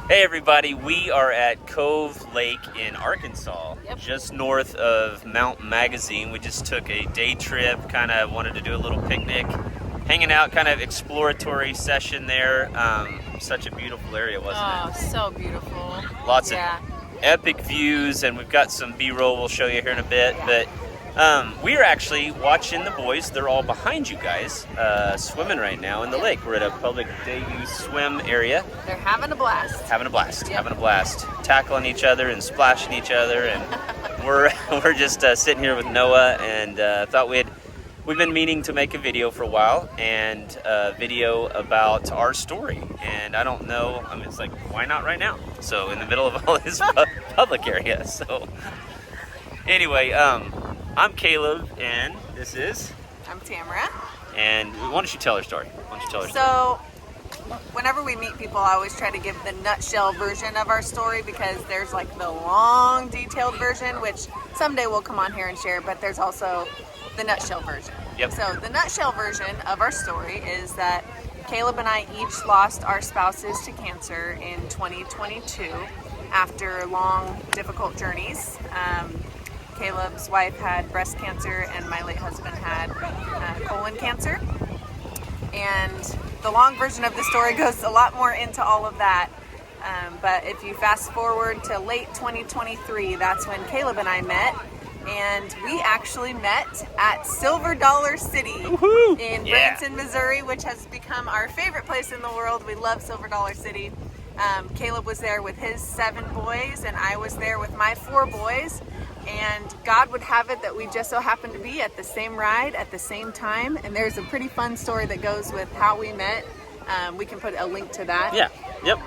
Hey everybody, we are at Cove Lake in Arkansas, just north of Mount Magazine. We just took a day trip, kind of wanted to do a little picnic, hanging out, kind of exploratory session there. Such a beautiful area, wasn't it? Oh, so beautiful. Lots of epic views, and we've got some B-roll we'll show you here in a bit. But we are actually watching the boys. They're all behind you guys, swimming right now in the lake. We're at a public day-use swim area. They're having a blast. Having a blast, tackling each other and splashing each other, and we're just sitting here with Noah, and thought we've been meaning to make a video for a while, and a video about our story. And I don't know, I mean, it's like, why not right now? So in the middle of all this public area. So anyway, I'm Caleb, and this is? I'm Tamara. And why don't you tell her story? So, whenever we meet people, I always try to give the nutshell version of our story, because there's like the long, detailed version, which someday we'll come on here and share, but there's also the nutshell version. Yep. So, the nutshell version of our story is that Caleb and I each lost our spouses to cancer in 2022 after long, difficult journeys. Caleb's wife had breast cancer, and my late husband had colon cancer. And the long version of the story goes a lot more into all of that. But if you fast forward to late 2023, that's when Caleb and I met. And we actually met at Silver Dollar City in Branson, Missouri, which has become our favorite place in the world. We love Silver Dollar City. Caleb was there with his 7 boys, and I was there with my 4 boys. And God would have it that we just so happened to be at the same ride at the same time. And there's a pretty fun story that goes with how we met. We can put a link to that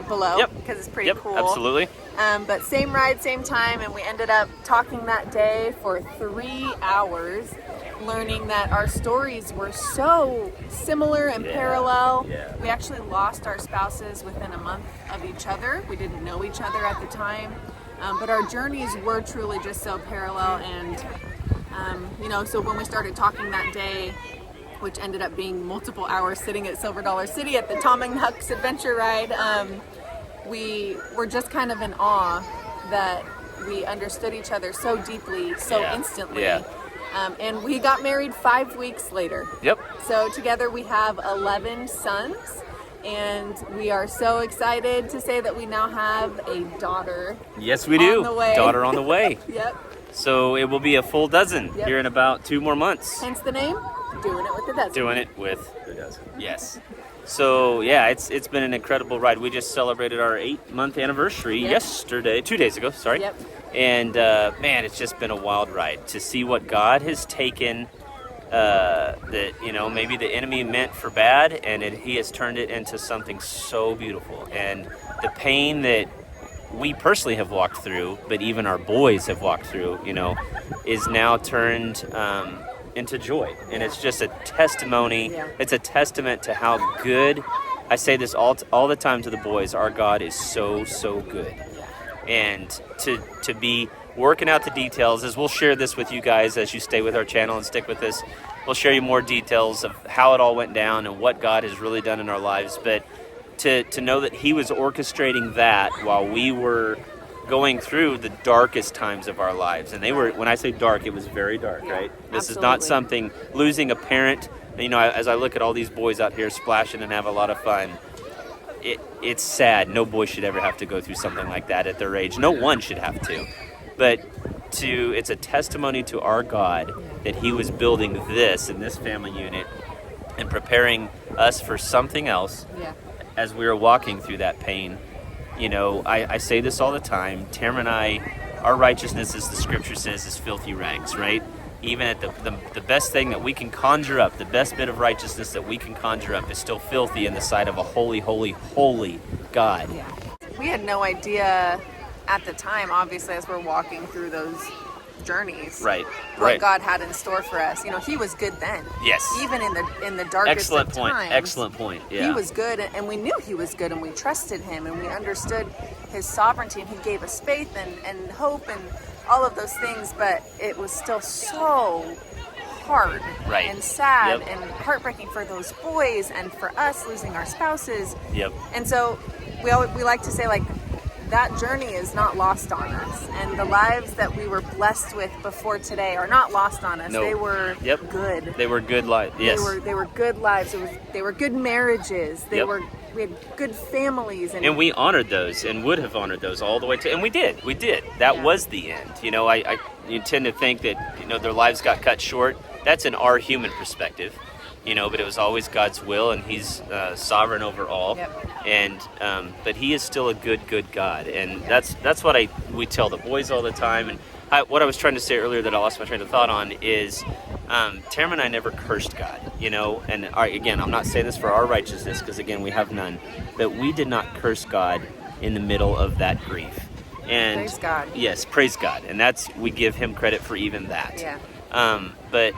below, because it's pretty cool. Absolutely. But same ride, same time, and we ended up talking that day for 3 hours, learning that our stories were so similar and parallel. We actually lost our spouses within a month of each other. We didn't know each other at the time. But our journeys were truly just so parallel, and so when we started talking that day, which ended up being multiple hours sitting at Silver Dollar City at the Tom and Huck's adventure ride, we were just kind of in awe that we understood each other so deeply, so instantly. And we got married 5 weeks later. So together we have 11 sons. And we are so excited to say that we now have a daughter. Yes, we do. On the way. Daughter on the way. So it will be a full dozen here in about 2 more months. Hence the name, Doing It With the Dozen. Doing It With the Dozen. Yes. So it's been an incredible ride. We just celebrated our 8-month anniversary yesterday, 2 days ago. Sorry. And man, it's just been a wild ride to see what God has taken. That maybe the enemy meant for bad, and he has turned it into something so beautiful. And the pain that we personally have walked through, but even our boys have walked through, is now turned into joy. And it's just a testimony. It's a testament to how good. I say this all the time to the boys. Our God is so good. And to be working out the details, as we'll share this with you guys as you stay with our channel and stick with us. We'll share you more details of how it all went down and what God has really done in our lives. But to know that he was orchestrating that while we were going through the darkest times of our lives. And they were, when I say dark, it was very dark, right? This is not something, losing a parent, as I look at all these boys out here splashing and have a lot of fun, it's sad. No boy should ever have to go through something like that at their age. No one should have to. But it's a testimony to our God that he was building this in this family unit and preparing us for something else as we were walking through that pain. I say this all the time. Tamara and I, our righteousness, as the scripture says, is filthy rags, right? Even at the best thing that we can conjure up, the best bit of righteousness that we can conjure up is still filthy in the sight of a holy, holy, holy God. We had no idea at the time, obviously, as we're walking through those journeys, what God had in store for us. He was good then. Yes. Even in the darkest of times. Excellent point. Yeah. He was good, and we knew he was good, and we trusted him, and we understood his sovereignty, and he gave us faith and hope and all of those things. But it was still so hard and sad and heartbreaking for those boys and for us losing our spouses. And so we like to say, like, that journey is not lost on us, and the lives that we were blessed with before today are not lost on us. No. They were good. They were good lives. Yes. They were good lives. They were good marriages. We had good families, and we honored those and would have honored those all the way to, and we did. That was the end. You tend to think that their lives got cut short. That's in our human perspective. But it was always God's will, and He's sovereign over all. And but He is still a good God, and that's what we tell the boys all the time. And what I was trying to say earlier that I lost my train of thought on is Tamara and I never cursed God. And again, I'm not saying this for our righteousness, because again, we have none. But we did not curse God in the middle of that grief. And praise God. Yes, praise God, and we give Him credit for even that. Yeah. But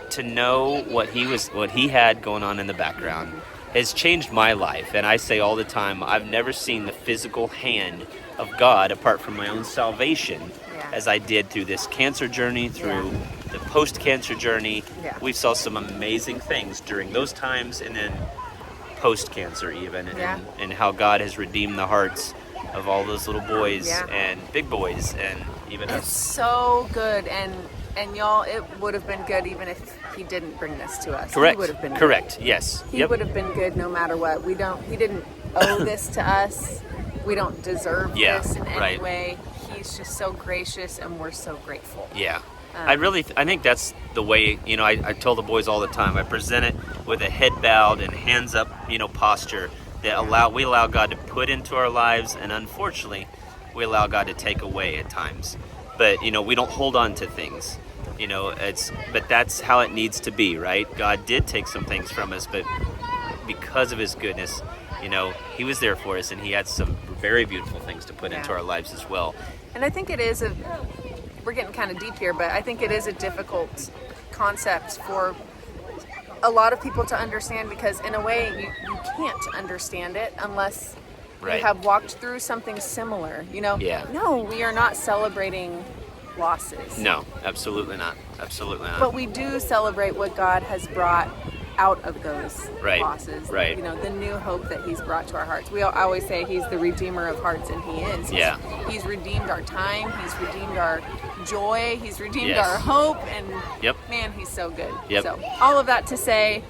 to know what he had going on in the background has changed my life. And I say all the time, I've never seen the physical hand of God apart from my own salvation as I did through this cancer journey, through the post-cancer journey. We saw some amazing things during those times, and then post-cancer even, and how God has redeemed the hearts of all those little boys and big boys, and even us. It's so good, and y'all, it would have been good even if He didn't bring this to us. Correct. He would have been Correct. Good. Yes. He would have been good no matter what. He didn't owe this to us. We don't deserve this in any way. He's just so gracious, and we're so grateful. Yeah. I think that's the way, I tell the boys all the time, I present it with a head bowed and hands up, posture that we allow God to put into our lives, and unfortunately, we allow God to take away at times. But, we don't hold on to things. But that's how it needs to be, right? God did take some things from us, but because of His goodness, He was there for us, and He had some very beautiful things to put into our lives as well. And I think it is we're getting kind of deep here, but I think it is a difficult concept for a lot of people to understand, because in a way you can't understand it unless you have walked through something similar. No, we are not celebrating losses. No, absolutely not. Absolutely not. But we do celebrate what God has brought out of those losses. Right. The new hope that He's brought to our hearts. I always say He's the Redeemer of hearts, and He is. He's redeemed our time. He's redeemed our joy. He's redeemed our hope. And man, He's so good. So all of that to say,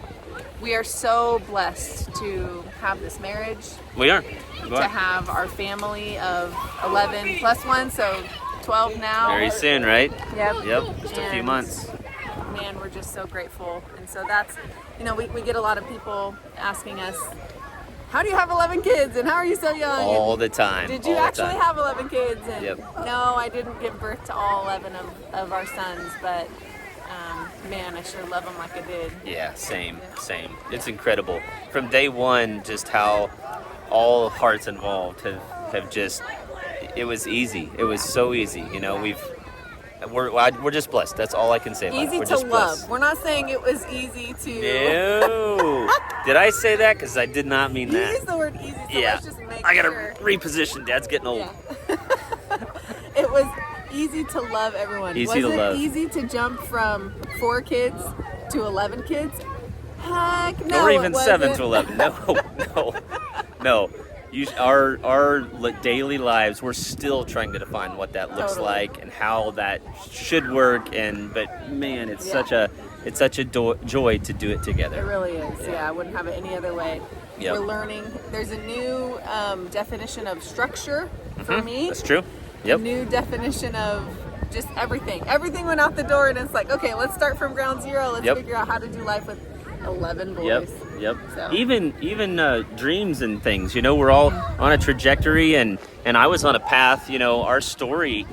we are so blessed to have this marriage. We are. To have our family of 11 plus 1, so 12 now. Very soon, right? Yep. Just a few months. Man, we're just so grateful. And so that's, we get a lot of people asking us, how do you have 11 kids, and how are you so young? All the time. Did you actually have 11 kids? And no, I didn't give birth to all 11 of our sons, but man, I sure love them like I did. Yeah, same. It's incredible. From day one, just how all hearts involved have just, it was easy. It was so easy. We're just blessed. That's all I can say about it. Easy to love. Blessed. We're not saying it was easy to... No. Did I say that? Because I did not mean that. You used the word easy, so let's just make I gotta reposition. Dad's getting old. Yeah. It was easy to love everyone. Was it easy to jump from 4 kids to 11 kids? Heck no. Or even 7 to 11. No. Our daily lives, we're still trying to define what that looks like and how that should work. But man, it's such a joy to do it together. It really is. Yeah, I wouldn't have it any other way. We're learning. There's a new definition of structure for me. That's true. Yep. A new definition of just everything. Everything went out the door, and it's like, okay, let's start from ground zero. Let's figure out how to do life with 11 boys. Yep. So. Even dreams and things. We're all on a trajectory, and I was on a path. Our story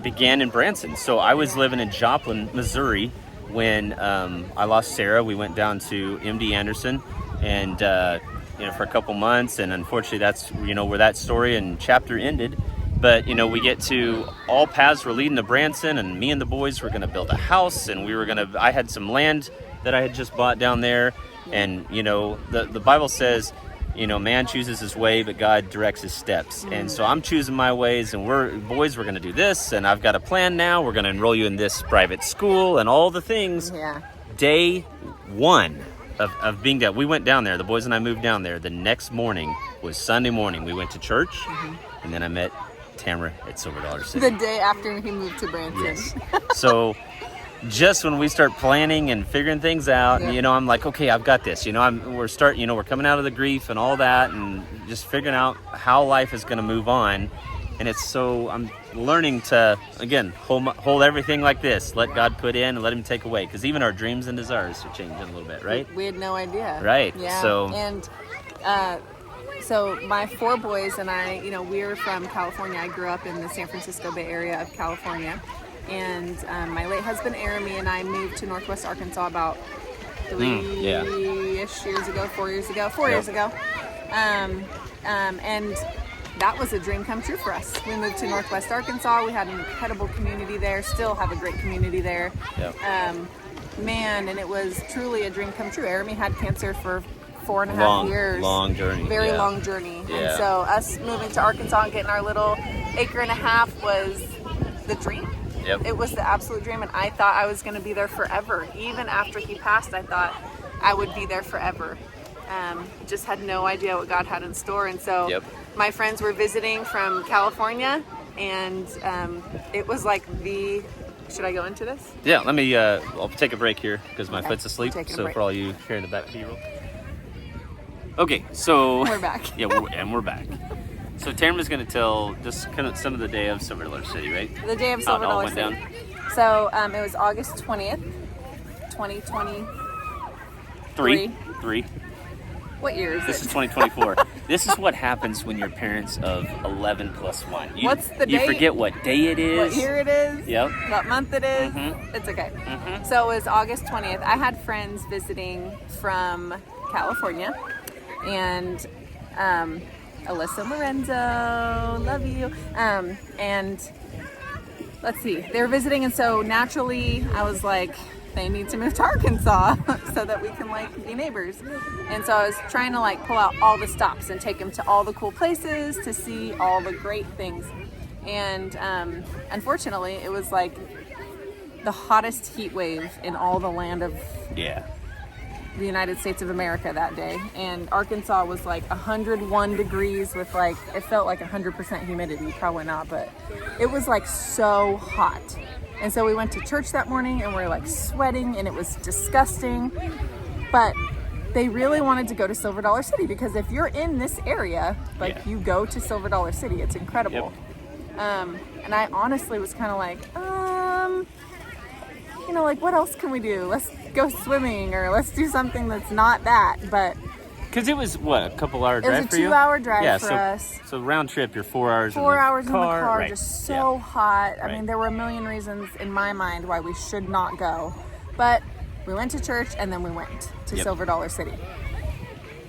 began in Branson. So I was living in Joplin, Missouri, when I lost Sarah. We went down to MD Anderson, and for a couple months, and unfortunately, that's where that story and chapter ended. But, we get to, all paths were leading to Branson, and me and the boys were going to build a house, and I had some land that I had just bought down there. And, the Bible says, man chooses his way, but God directs his steps. And so I'm choosing my ways, and we're going to do this, and I've got a plan now. We're going to enroll you in this private school and all the things. Yeah. Day 1 of being down. We went down there. The boys and I moved down there. The next morning was Sunday morning. We went to church, and then I met Tamara at Silver Dollar City. The day after he moved to Branson. Yes. So just when we start planning and figuring things out, Yeah. you know, I'm like, okay, I've got this. You know, we're coming out of the grief and all that, and just figuring out how life is going to move on. And I'm learning to, again, hold everything like this. Let God put in and let him take away. Because even our dreams and desires are changing a little bit, right? We had no idea. Right. Yeah. So, And so my 4 boys and I, you know, we're from California. I grew up in the San Francisco Bay Area of California. And my late husband, Jeremy, and I moved to Northwest Arkansas about 3-ish years ago, 4 years ago. And that was a dream come true for us. We moved to Northwest Arkansas. We had an incredible community there, still have a great community there. Yep. Man, and it was truly a dream come true. Jeremy had cancer for 4.5 years. Long journey. Very long journey. Yeah. And so us moving to Arkansas and getting our little 1.5 acres was the dream. Yep. It was the absolute dream, and I thought I was going to be there forever. Even after he passed, I thought I would be there forever. Just had no idea what God had in store. And so my friends were visiting from California, and it was like should I go into this? Yeah, let me, I'll take a break here because my foot's asleep. So for all you here in the back, B-roll. Okay, so. We're back. Yeah, we're back. So Tamara's going to tell just kind of some of the day of Silver Dollar City, right? The day of Silver Dollar City. How it all went down. So it was August 20th, 2020. Three. What year is This it? is 2024. This is what happens when you're parents of 11 plus 1. What's the You date? forget what day it is. What year it is? Yep. What month it is? Mhm. It's okay. Mhm. So it was August 20th. I had friends visiting from California, and Alyssa Lorenzo, love you. And let's see, they were visiting, and so naturally I was like, they need to move to Arkansas so that we can like be neighbors. And so I was trying to like pull out all the stops and take them to all the cool places to see all the great things. And unfortunately, it was like the hottest heat wave in all the land of the United States of America that day. And Arkansas was like 101 degrees with like, it felt like 100% humidity. Probably not, but it was like so hot. And so we went to church that morning and we're like sweating and it was disgusting. But they really wanted to go to Silver Dollar City because if you're in this area, like you go to Silver Dollar City, it's incredible. And I honestly was kind of like, you know, like what else can we do? Let's go swimming or let's do something that's not that. But because it was what, a couple hour drive for you? It was a 2-hour drive for us. So round trip, you're 4 hours. 4 hours in the car, right. just so hot. I mean, there were a million reasons in my mind why we should not go, but we went to church and then we went to Silver Dollar City.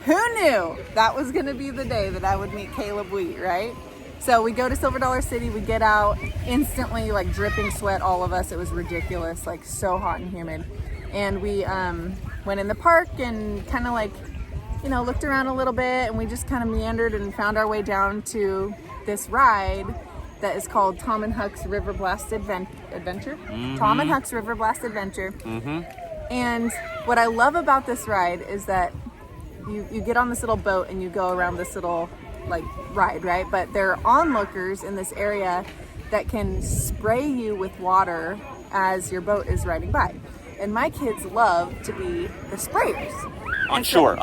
Who knew that was going to be the day that I would meet Caleb Wheat, right? So we go to Silver Dollar City, we get out, instantly like dripping sweat, all of us. It was ridiculous, like so hot and humid. And we went in the park and kind of like, you know, looked around a little bit, and we just kind of meandered and found our way down to this ride that is called Tom and Huck's River Blast Adventure. Tom and Huck's River Blast Adventure. And what I love about this ride is that you get on this little boat and you go around this little like ride, right? But there are onlookers in this area that can spray you with water as your boat is riding by. And my kids love to be the sprayers. On shore.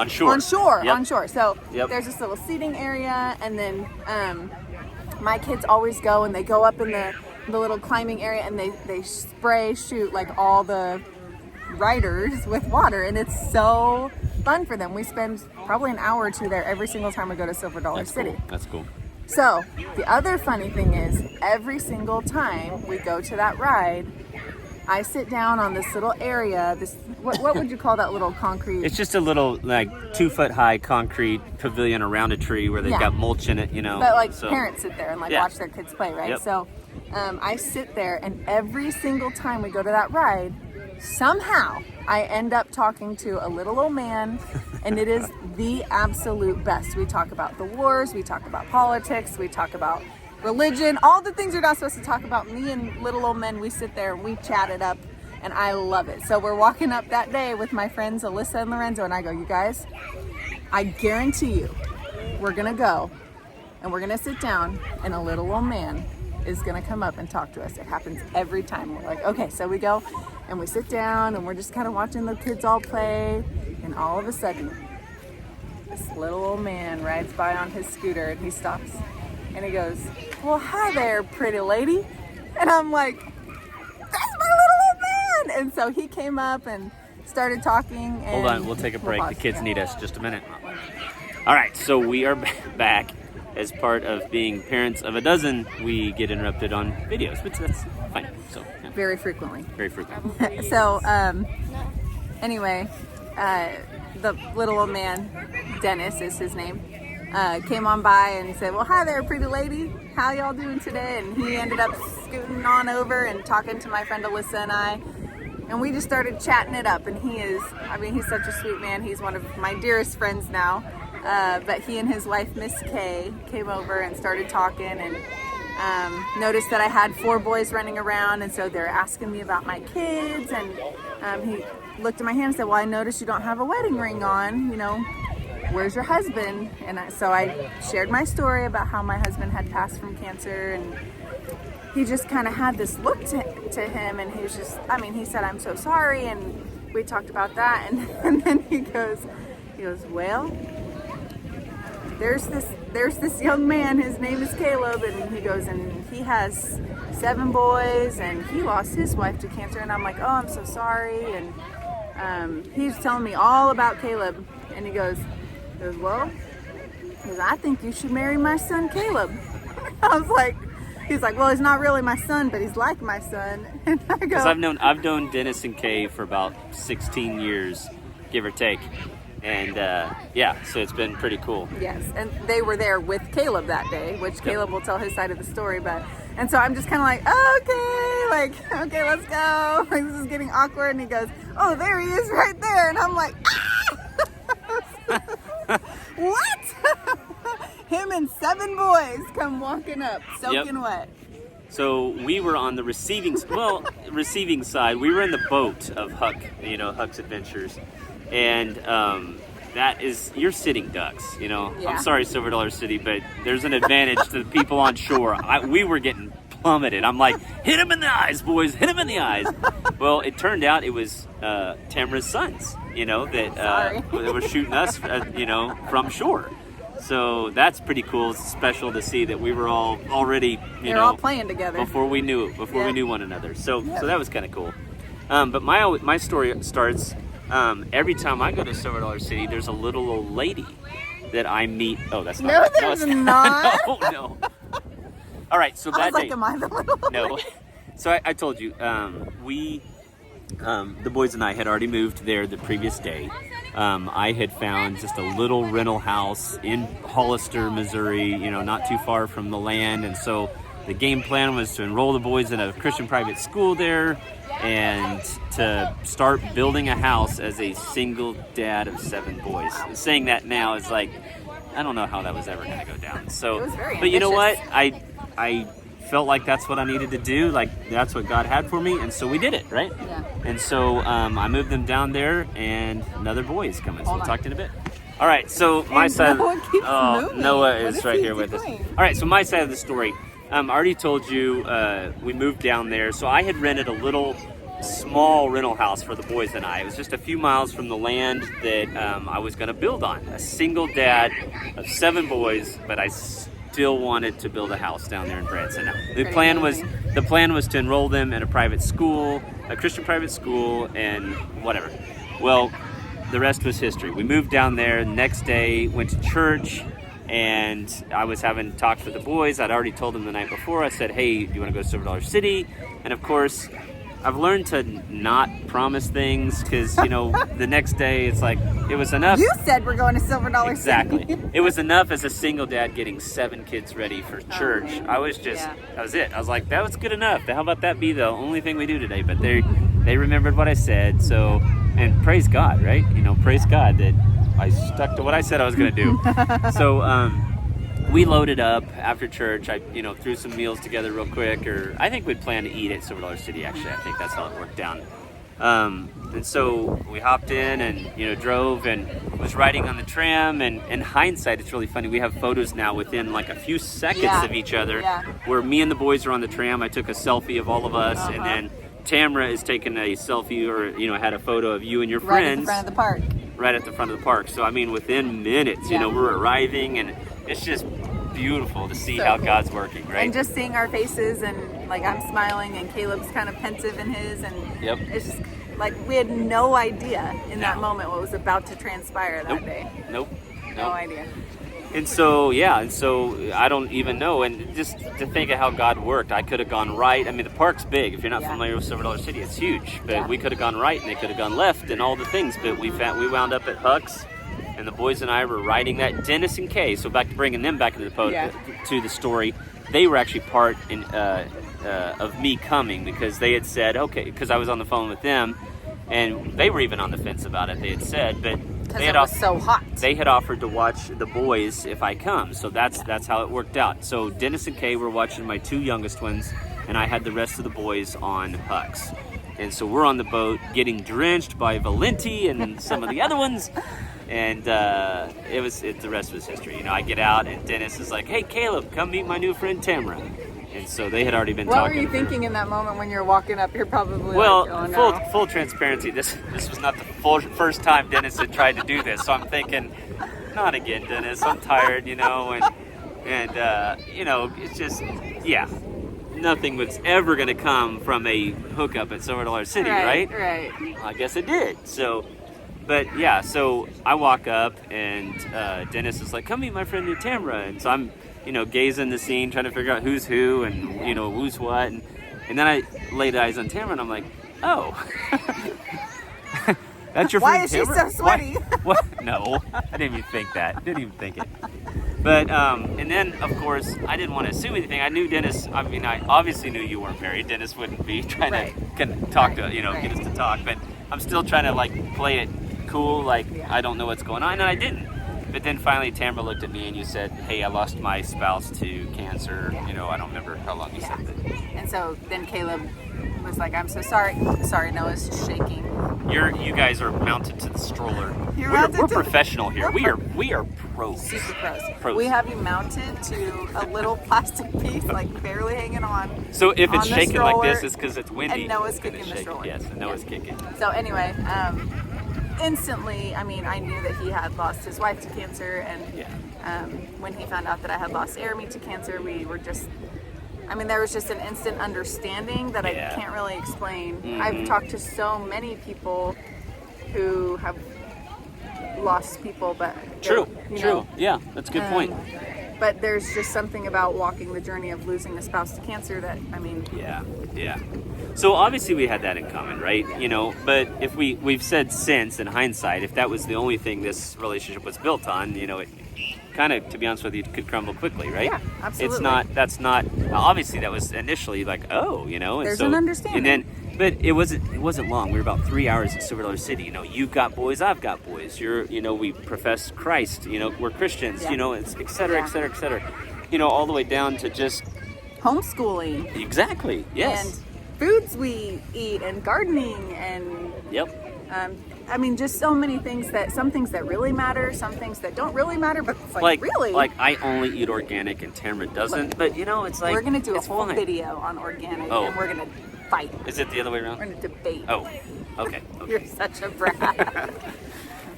So there's this little seating area, and then my kids always go and they go up in the little climbing area and they shoot like all the riders with water, and it's so fun for them. We spend probably an hour or two there every single time we go to Silver Dollar City. Cool. That's cool. So the other funny thing is every single time we go to that ride, I sit down on this little area, what would you call that little concrete? It's just a little like 2 foot high concrete pavilion around a tree where they've got mulch in it, you know. But like parents sit there and like watch their kids play, right? Yep. So I sit there, and every single time we go to that ride, somehow I end up talking to a little old man, and it is the absolute best. We talk about the wars, we talk about politics, we talk about religion, all the things you're not supposed to talk about. Me and little old men, we sit there and we chat it up And I love it. So we're walking up that day with my friends Alyssa and Lorenzo, and I go, you guys, I guarantee you, we're gonna go and we're gonna sit down and a little old man is gonna come up and talk to us. It happens every time. We're like, okay, so we go and we sit down and we're just kind of watching the kids all play, and all of a sudden, this little old man rides by on his scooter and he stops and he goes, well, hi there, pretty lady. And I'm like, that's my little old man. And so he came up and started talking. And hold on, we'll take a break. The kids need us. Just a minute. All right, so we are back. As part of being parents of a dozen, we get interrupted on videos, but that's fine. So yeah. Very frequently. Very frequently. So anyway, the little old man, Dennis is his name, came on by and said, well, hi there, pretty lady. How y'all doing today? And he ended up scooting on over and talking to my friend Alyssa and I. And we just started chatting it up. And he's such a sweet man. He's one of my dearest friends now. But he and his wife, Miss Kay, came over and started talking and noticed that I had 4 boys running around. And so they're asking me about my kids. And he looked at my hand and said, well, I noticed you don't have a wedding ring on. You know, where's your husband? And so I shared my story about how my husband had passed from cancer. And he just kind of had this look to him. And he was just, he said, I'm so sorry. And we talked about that. And then he goes, well, there's this young man, his name is Caleb, and he goes, and he has 7 boys, and he lost his wife to cancer. And I'm like, oh, I'm so sorry. And he's telling me all about Caleb, and he goes, well, I think you should marry my son Caleb. I was like, he's like, well, he's not really my son, but he's like my son. And I go, because I've known Dennis and Kay for about 16 years, give or take. And so it's been pretty cool. Yes, and they were there with Caleb that day, which Caleb will tell his side of the story. And so I'm just kind of like, okay, let's go. Like, this is getting awkward. And he goes, oh, there he is right there. And I'm like, ah! What? Him and 7 boys come walking up, soaking wet. So we were on the receiving side. We were in the boat of Huck, Huck's Adventures. And that is, you're sitting ducks, Yeah. I'm sorry, Silver Dollar City, but there's an advantage to the people on shore. We were getting plummeted. I'm like, hit him in the eyes, boys, hit him in the eyes. Well, it turned out it was Tamara's sons, that were shooting us, from shore. So that's pretty cool. It's special to see that we were all already, They're all playing together before we knew we knew one another. So that was kind of cool. But my story starts. Every time I go to Silver Dollar City, there's a little old lady that I meet. Oh, that's not. No, there's not. No. All right, so that day. Am I the little old No. lady? So I told you, the boys and I had already moved there the previous day. I had found just a little rental house in Hollister, Missouri, not too far from the land. And so the game plan was to enroll the boys in a Christian private school there, and to start building a house as a single dad of 7 boys. Saying that now is like, I don't know how that was ever going to go down. So, it was very but you know what? ambitious. I felt like that's what I needed to do. Like, that's what God had for me, and so we did it, right? Yeah. And so I moved them down there, and another boy is coming. So we'll talk to you in a bit. All right, so my side. Noah is right here with us. All right, so my side of the story. I already told you we moved down there. So I had rented a little small rental house for the boys and I. It was just a few miles from the land that I was going to build on. A single dad of 7 boys, but I still wanted to build a house down there in Branson. The plan was to enroll them in a private school, a Christian private school, and whatever. Well, the rest was history. We moved down there. Next day, went to church. And I was having talks with the boys. I'd already told them the night before. I said, hey, do you want to go to Silver Dollar City? And of course, I've learned to not promise things because, the next day it's like, it was enough. You said we're going to Silver Dollar City. Exactly. It was enough as a single dad getting 7 kids ready for church. That was it. I was like, that was good enough. How about that be the only thing we do today? But they remembered what I said. So, and praise God, right? Praise God that I stuck to what I said I was going to do. So we loaded up after church. I threw some meals together real quick. Or I think we'd planned to eat at Silver Dollar City, actually. I think that's how it worked down. And so we hopped in and, drove and was riding on the tram. And in hindsight, it's really funny. We have photos now within like a few seconds of each other where me and the boys are on the tram. I took a selfie of all of us. And then Tamara is taking a selfie or, had a photo of you and your friends. Right at the front of the park. Right at the front of the park. So, I mean, within minutes, we're arriving and it's just beautiful to see how God's working, right? And just seeing our faces and like I'm smiling and Caleb's kind of pensive in his and it's just like we had no idea in that moment what was about to transpire that day. No idea. And so I don't even know. And just to think of how God worked, I could have gone right. I mean, the park's big. If you're not familiar with Silver Dollar City, it's huge. But we could have gone right and they could have gone left and all the things. But we wound up at Huck's. And the boys and I were riding that. Dennis and Kay, so back to bringing them back into the to the story, they were actually part of me coming because they had said, okay, because I was on the phone with them, and they were even on the fence about it. They had said, but it was so hot. They had offered to watch the boys if I come, so that's how it worked out. So Dennis and Kay were watching my two youngest ones, and I had the rest of the boys on Huck's. And so we're on the boat getting drenched by Valenti and some of the other ones. And the rest was history. I get out and Dennis is like, hey, Caleb, come meet my new friend Tamara. And so they had already been talking. What were you thinking in that moment when you're walking up? You're probably full transparency. This was not the first time Dennis had tried to do this. So I'm thinking, not again, Dennis. I'm tired, and it's just, nothing was ever going to come from a hookup at Silver Dollar City, right? Right. I guess it did. So I walk up and Dennis is like, come meet my friend Tamara. And so I'm, gazing the scene, trying to figure out who's who and, who's what. And then I laid eyes on Tamara and I'm like, oh, that's your friend Tamara? Why is she so sweaty? What? No, I didn't even think that. Didn't even think it. But, and then, of course, I didn't want to assume anything. I knew Dennis, I obviously knew you weren't married. Dennis wouldn't be trying to talk to, get us to talk. But I'm still trying to, play it cool, I don't know what's going on, and I didn't. But then finally Tamara looked at me and you said, hey, I lost my spouse to cancer. I don't remember how long you said that. And so then Caleb was like, I'm so sorry. Sorry, Noah's shaking. You guys are mounted to the stroller. We're professional here. We are pros. Super pros. We have you mounted to a little plastic piece, barely hanging on. So if it's shaking like this, it's because it's windy. And Noah's kicking the stroller. Yes, and Noah's kicking. So anyway, instantly, I knew that he had lost his wife to cancer, and when he found out that I had lost Jeremy to cancer, we were just, there was just an instant understanding that I can't really explain. Mm-hmm. I've talked to so many people who have lost people, but True. Yeah, that's a good point. But there's just something about walking the journey of losing a spouse to cancer that, Yeah. So obviously we had that in common, right? But if we've said since, in hindsight, if that was the only thing this relationship was built on, it kind of, to be honest with you, could crumble quickly, right? Yeah, absolutely. Obviously that was initially like, and there's an understanding. But it wasn't long. We were about 3 hours at Silver Dollar City. You've got boys, I've got boys. We profess Christ. We're Christians. It's et cetera, et cetera, et cetera. All the way down to just homeschooling. Exactly. Yes. And foods we eat and gardening and just so many things some things that really matter, some things that don't really matter, but it's really I only eat organic and Tamara doesn't. But it's like we're gonna do a whole video on organic and we're gonna fight. Is it the other way around? We're gonna debate. Oh, okay. You're such a brat.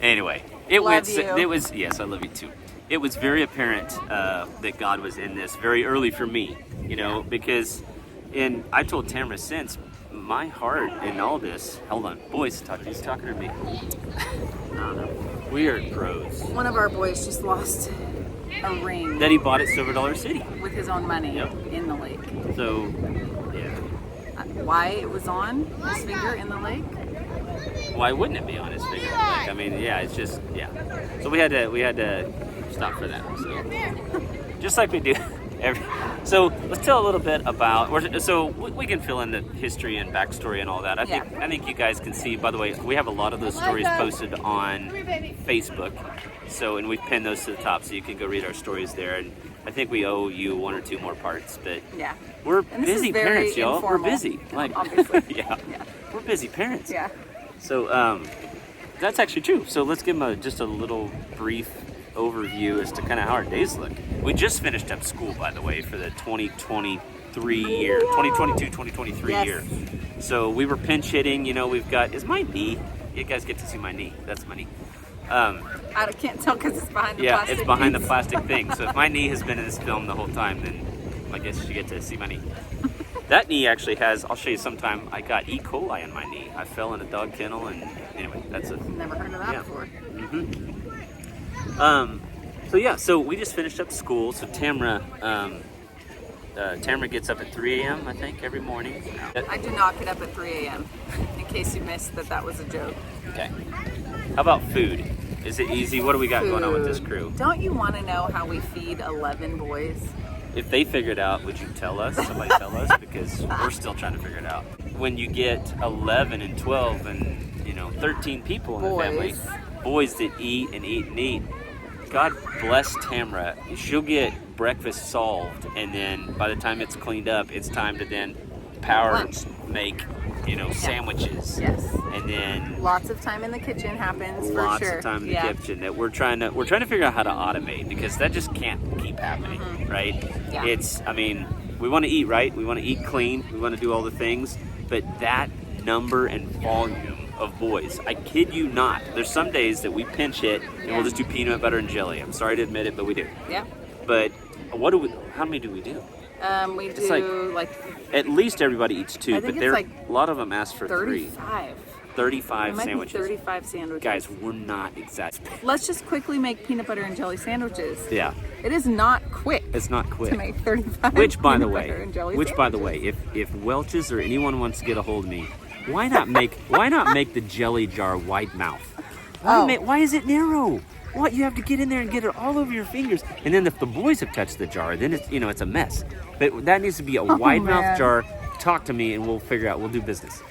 Anyway, it was yes, I love you too. It was very apparent that God was in this very early for me, because I told Tamara since my heart in all this. Hold on, boys, he's talking to me. We are pros. One of our boys just lost a ring that he bought at Silver Dollar City with his own money in the lake. So, yeah. Why it was on his finger in the lake? Why wouldn't it be on his finger in the lake? It's just So we had to stop for that. So just like we do. So let's tell a little bit about. So we can fill in the history and backstory and all that. I think you guys can see. By the way, we have a lot of those stories posted on Facebook. So and we've pinned those to the top, so you can go read our stories there. And I think we owe you 1 or 2 more parts, but Yeah. we're And this busy is very parents, y'all. informal, We're busy. Like, obviously. yeah. Yeah. We're busy parents. Yeah. So that's actually true. So let's give them just a little brief overview as to kind of how our days look. We just finished up school, by the way, for the 2023 year, 2022-2023 Yes. year. So we were pinch hitting. You know, we've got, is my knee? You guys get to see my knee. That's my knee. I can't tell because it's behind the Yeah, plastic. it's behind the piece. plastic thing. So if my knee has been in this film the whole time, then I guess you get to see my knee. That knee actually has, I'll show you sometime, I got E. coli on my knee. I fell in a dog kennel, and anyway, that's a... Never heard of that before. So yeah, so we just finished up school. So Tamara gets up at 3 a.m. I think every morning. I do not get up at 3 a.m. in case you missed that was a joke. Okay. How about food? Is it easy? What do we got going on with this Food. crew? Don't you want to know how we feed 11 boys? If they figured out, would you tell us? Somebody tell us, because we're still trying to figure it out. When you get 11 and 12 and 13 people in the family, boys that eat and eat and eat. God bless Tamara. She'll get breakfast solved, and then by the time it's cleaned up, it's time to then power Lunch. make, sandwiches. Yes. And then Lots of time in the kitchen happens for lots sure. of time in the Yeah. kitchen that we're trying to figure out how to automate, because that just can't keep happening, right? Yeah. We want to eat right, we want to eat clean, we want to do all the things, but that number and volume of boys, I kid you not, there's some days that we pinch hit and we'll just do peanut butter and jelly. I'm sorry to admit it, but we do. Yeah. But how many do we do? We It's do like At least everybody eats 2, I but think it's a lot of them ask for 3. 35. 35 It might sandwiches. be 35 sandwiches. Guys, we're not exact. Let's just quickly make peanut butter and jelly sandwiches. Yeah. It is not quick It's not quick. to make 35 Which, by the peanut way, butter and jelly if Welch's or anyone wants to get a hold of me, why not make the jelly jar wide mouth? Why is it narrow? What, you have to get in there and get it all over your fingers, and then if the boys have touched the jar, then it's a mess. But that needs to be a wide mouth man. jar. Talk to me and we'll figure out. We'll do business.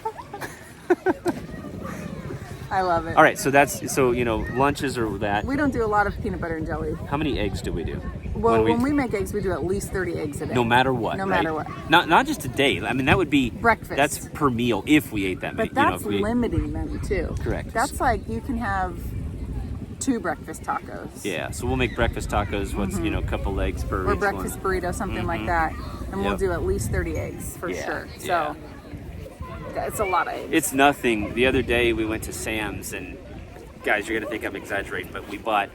I love it. All right, so lunches or that. We don't do a lot of peanut butter and jelly. How many eggs do we do? Well, when we make eggs, we do at least 30 eggs a day. No matter what. No right? matter what. Not just a day. I mean, that would be Breakfast. That's per meal if we ate that many. But that's if we, limiting them too. Correct. That's like you can have 2 breakfast tacos. Yeah, so we'll make breakfast tacos. What's a couple eggs per Or each breakfast one. burrito, something like that. And we'll Yep. do at least 30 eggs for Yeah, sure. yeah. So it's a lot of eggs. It's nothing. The other day we went to Sam's, and guys, you're gonna think I'm exaggerating, but we bought.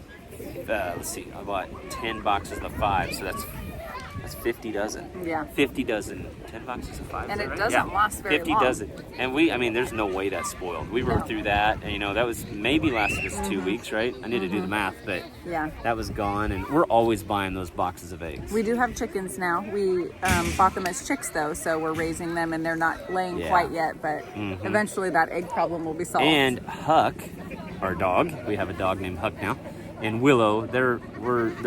I bought 10 boxes of 5, so that's 50 dozen. Yeah. 50 dozen. 10 boxes of 5. And is it that right? doesn't Yeah. last very 50 long. dozen. And there's no way that's spoiled. We were No. through that, and that was maybe lasted us 2 weeks, right? I need to do the math, but Yeah. that was gone, and we're always buying those boxes of eggs. We do have chickens now. We bought them as chicks though, so we're raising them and they're not laying Yeah. quite yet, but eventually that egg problem will be solved. And Huck, our dog, we have a dog named Huck now, and Willow, they're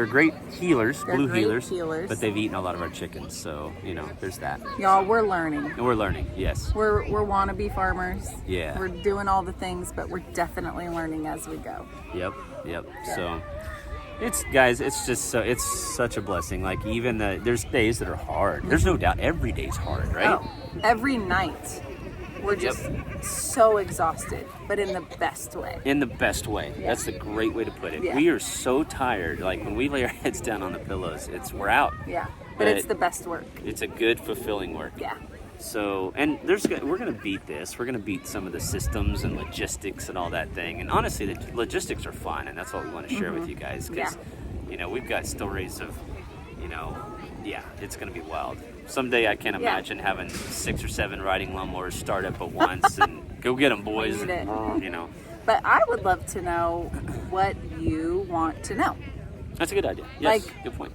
great healers, They're blue great healers, healers. but they've eaten a lot of our chickens, so there's that. Y'all, we're learning. And we're learning, yes. We're wannabe farmers. Yeah. We're doing all the things, but we're definitely learning as we go. Yep. So it's just it's such a blessing. Like even there's days that are hard. There's no doubt every day's hard, right? Oh, every night we're just so exhausted, but in the best way. In the best way. Yeah. That's a great way to put it. Yeah. We are so tired. Like when we lay our heads down on the pillows, we're out. Yeah, but it's the best work. It's a good, fulfilling work. Yeah. So, and we're going to beat this. We're going to beat some of the systems and logistics and all that thing. And honestly, the logistics are fun, and that's what we want to share with you guys. Because, we've got stories of, it's going to be wild. Someday I can't imagine having 6 or 7 riding lawnmowers start up at once and go get them, boys. We need And, But I would love to know what you want to know That's a good idea. Yes, Like- good point.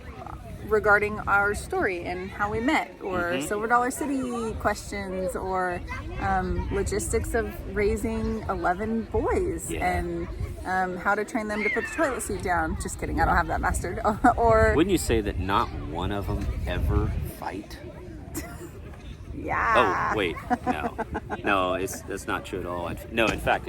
regarding our story and how we met, or Mm-hmm. Silver Dollar City questions, or logistics of raising 11 boys, Yeah. and how to train them to put the toilet seat down. Just kidding, I don't have that mastered. Or Wouldn't you say that not one of them ever fight? yeah. Oh, wait, no, that's not true at all. No, in fact,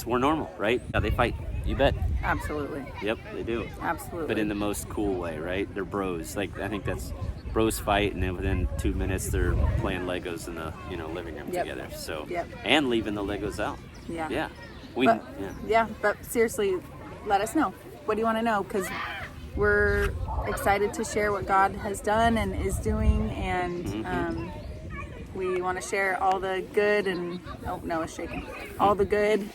we're normal, right? Yeah, they fight You bet. Absolutely. Yep, they do. Absolutely. But in the most cool way, right? They're bros. Like, I think that's bros fight, and then within 2 minutes they're playing Legos in the living room together. So and leaving the Legos out. Yeah. Yeah. But seriously, let us know. What do you want to know? Because we're excited to share what God has done and is doing, and we want to share all the good and Noah's shaking. All the good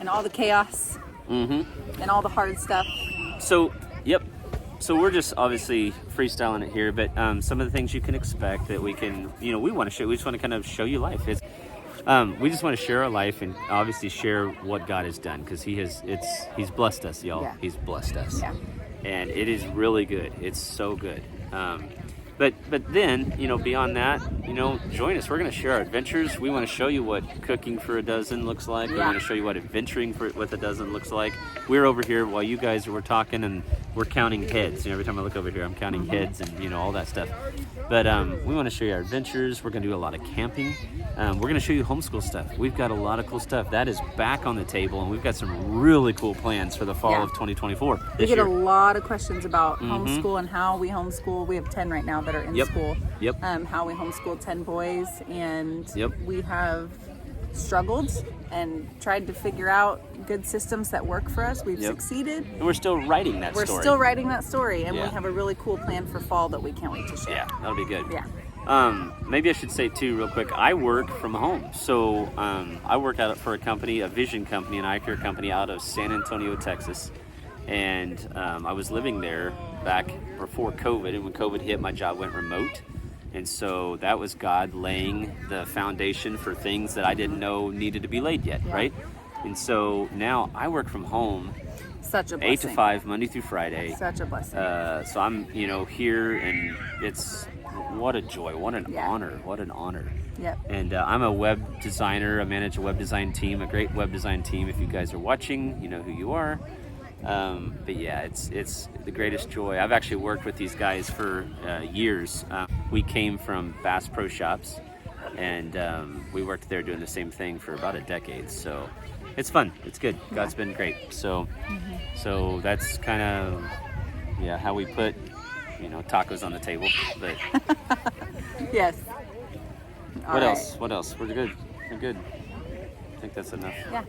and all the chaos and all the hard stuff. So, So we're just obviously freestyling it here, but some of the things you can expect that we can, we want to show. We just want to kind of show you life. It's, we just want to share our life and obviously share what God has done, because He's blessed us, y'all. Yeah. He's blessed us, Yeah. and it is really good. It's so good. But then, beyond that, join us. We're going to share our adventures. We want to show you what cooking for a dozen looks like. We want to show you what adventuring with a dozen looks like. We're over here while you guys were talking, and we're counting heads. Every time I look over here, I'm counting heads and, all that stuff. But we want to show you our adventures. We're going to do a lot of camping. We're going to show you homeschool stuff. We've got a lot of cool stuff. That is back on the table, and we've got some really cool plans for the fall of 2024. We get a lot of questions about homeschool and how we homeschool. We have 10 right now that are in school. Yep. How we homeschool 10 boys, and we have struggled and tried to figure out good systems that work for us. We've succeeded. And we're still writing that story. We're still writing that story, and we have a really cool plan for fall that we can't wait to share. Yeah, that'll be good. Yeah. Maybe I should say too, real quick, I work from home. So I work out for a company, a vision company, an eye care company out of San Antonio, Texas. And I was living there back before COVID. And when COVID hit, my job went remote. And so that was God laying the foundation for things that I didn't know needed to be laid yet, right? And so now I work from home. Such a blessing. 8 to 5, Monday through Friday. Such a blessing. So I'm, here, and it's what a joy, what an honor, what an honor. Yep. And I'm a web designer. I manage a web design team, a great web design team. If you guys are watching, you know who you are. But yeah, it's the greatest joy. I've actually worked with these guys for years. We came from Bass Pro Shops, and we worked there doing the same thing for about a decade. So it's fun. It's good. God's been great. So so that's kind of how we put tacos on the table. But yes. What else? What else? We're good. We're good. I think that's enough. Yeah.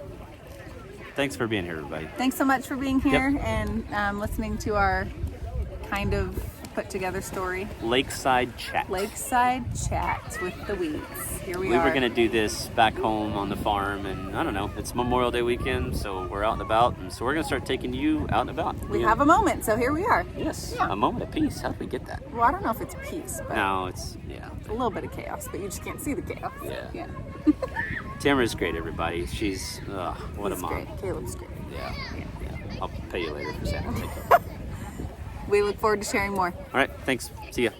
Thanks for being here, everybody. Thanks so much for being here and listening to our kind of put together story. Lakeside Chat. Lakeside Chat with the Weeds. Here we are. We were going to do this back home on the farm, and I don't know, it's Memorial Day weekend, so we're out and about, and so we're going to start taking you out and about. We have a moment, so here we are. Yes, a moment of peace. How did we get that? Well, I don't know if it's peace, but no, it's, a little bit of chaos, but you just can't see the chaos. Yeah. Tamara's great, everybody. She's, what He's a mom. Great. Caleb's great. Yeah. I'll pay you later for Santa. We look forward to sharing more. All right, thanks. See ya.